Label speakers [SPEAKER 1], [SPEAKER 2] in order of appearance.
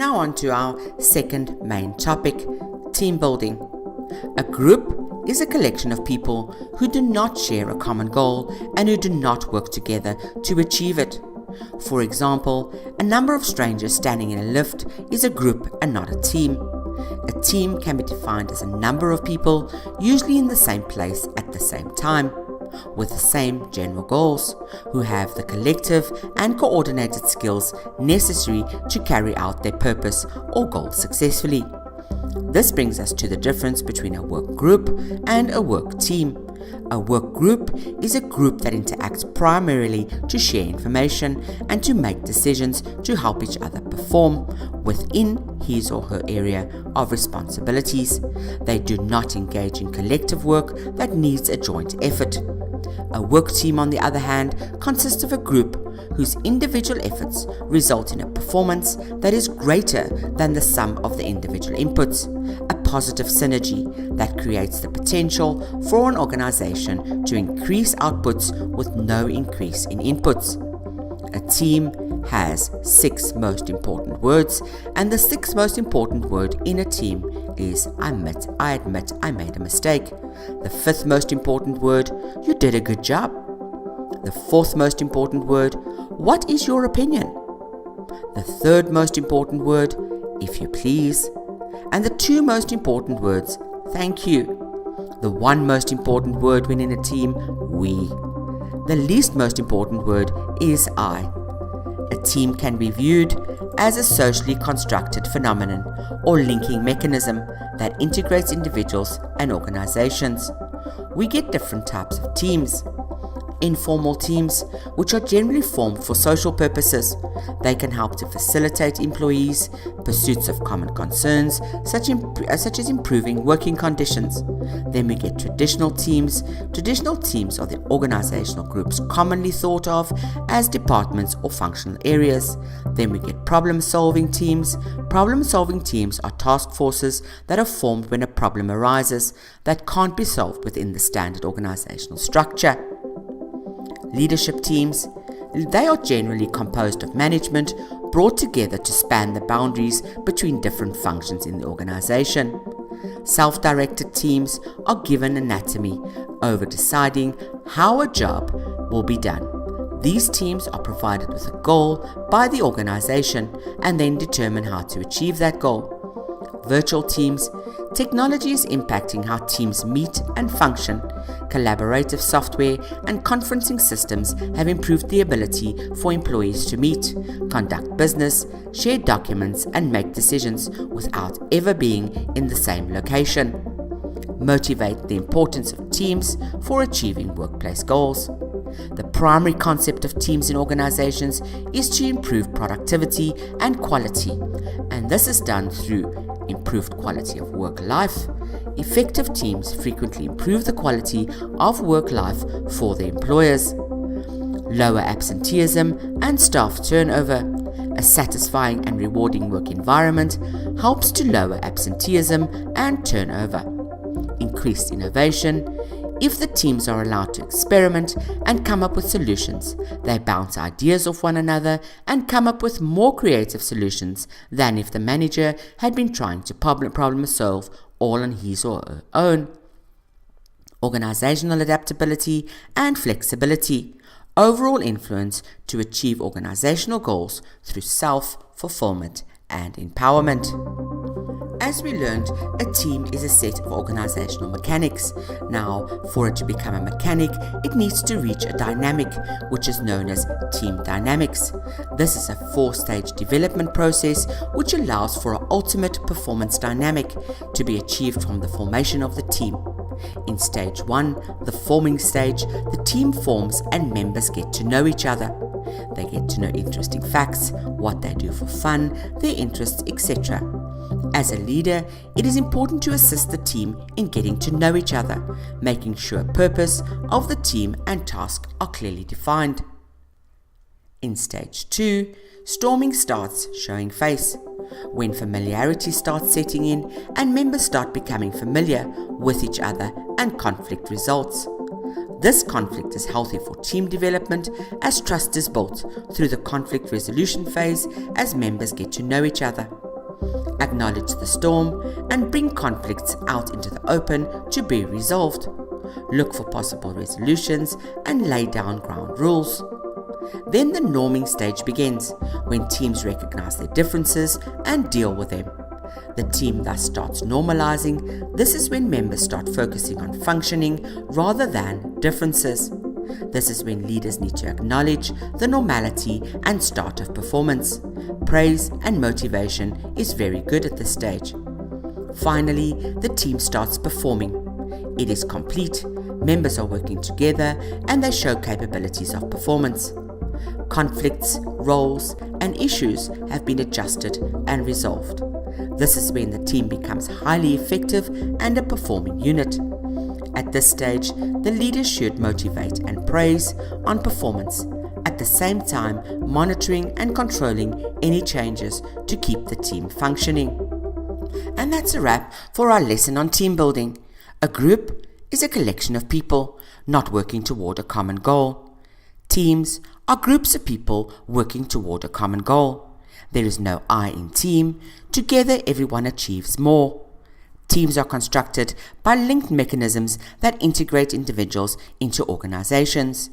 [SPEAKER 1] Now on to our second main topic, team building. A group is a collection of people who do not share a common goal and who do not work together to achieve it. For example, a number of strangers standing in a lift is a group and not a team. A team can be defined as a number of people, usually in the same place at the same time, with the same general goals, who have the collective and coordinated skills necessary to carry out their purpose or goal successfully. This brings us to the difference between a work group and a work team. A work group is a group that interacts primarily to share information and to make decisions to help each other perform within his or her area of responsibilities. They do not engage in collective work that needs a joint effort. A work team, on the other hand, consists of a group whose individual efforts result in a performance that is greater than the sum of the individual inputs, a positive synergy that creates the potential for an organization to increase outputs with no increase in inputs. A team has 6 most important words, and the 6th most important word in a team is I admit I made a mistake. The 5th most important word, you did a good job. The 4th most important word, what is your opinion? The 3rd most important word, if you please. And the 2 most important words, thank you. The 1 most important word when in a team, we. The least most important word is I. A team can be viewed as a socially constructed phenomenon or linking mechanism that integrates individuals and organizations. We get different types of teams. Informal teams, which are generally formed for social purposes. They can help to facilitate employees' pursuits of common concerns, such as improving working conditions. Then we get traditional teams. Traditional teams are the organizational groups commonly thought of as departments or functional areas. Then we get problem-solving teams. Problem-solving teams are task forces that are formed when a problem arises that can't be solved within the standard organizational structure. Leadership teams, they are generally composed of management brought together to span the boundaries between different functions in the organization. Self-directed teams are given anatomy over deciding how a job will be done. These teams are provided with a goal by the organization and then determine how to achieve that goal. Virtual teams, technology is impacting how teams meet and function. Collaborative software and conferencing systems have improved the ability for employees to meet, conduct business, share documents, and make decisions without ever being in the same location. Motivate the importance of teams for achieving workplace goals. The primary concept of teams in organizations is to improve productivity and quality, and this is done through improved quality of work life. Effective teams frequently improve the quality of work life for their employers. Lower absenteeism and staff turnover. A satisfying and rewarding work environment helps to lower absenteeism and turnover. Increased innovation. If the teams are allowed to experiment and come up with solutions, they bounce ideas off one another and come up with more creative solutions than if the manager had been trying to problem solve all on his or her own. Organizational adaptability and flexibility. Overall influence to achieve organizational goals through self-fulfillment and empowerment. As we learned, a team is a set of organizational mechanics. Now, for it to become a mechanic, it needs to reach a dynamic, which is known as team dynamics. This is a 4-stage development process which allows for an ultimate performance dynamic to be achieved from the formation of the team. In stage 1, the forming stage, the team forms and members get to know each other. They get to know interesting facts, what they do for fun, their interests, etc. As a leader, it is important to assist the team in getting to know each other, making sure purpose of the team and task are clearly defined. In stage 2, storming starts showing face, when familiarity starts setting in and members start becoming familiar with each other and conflict results. This conflict is healthy for team development as trust is built through the conflict resolution phase as members get to know each other. acknowledge the storm, and bring conflicts out into the open to be resolved. Look for possible resolutions and lay down ground rules. Then the norming stage begins, when teams recognize their differences and deal with them. The team thus starts normalizing. This is when members start focusing on functioning rather than differences. This is when leaders need to acknowledge the normality and start of performance. Praise and motivation is very good at this stage. Finally, the team starts performing. It is complete, members are working together, and they show capabilities of performance. Conflicts, roles, and issues have been adjusted and resolved. This is when the team becomes highly effective and a performing unit. At this stage, the leader should motivate and praise on performance, at the same time monitoring and controlling any changes to keep the team functioning. And that's a wrap for our lesson on team building. A group is a collection of people not working toward a common goal. Teams are groups of people working toward a common goal. There is no I in team. Together everyone achieves more. Teams are constructed by linked mechanisms that integrate individuals into organizations.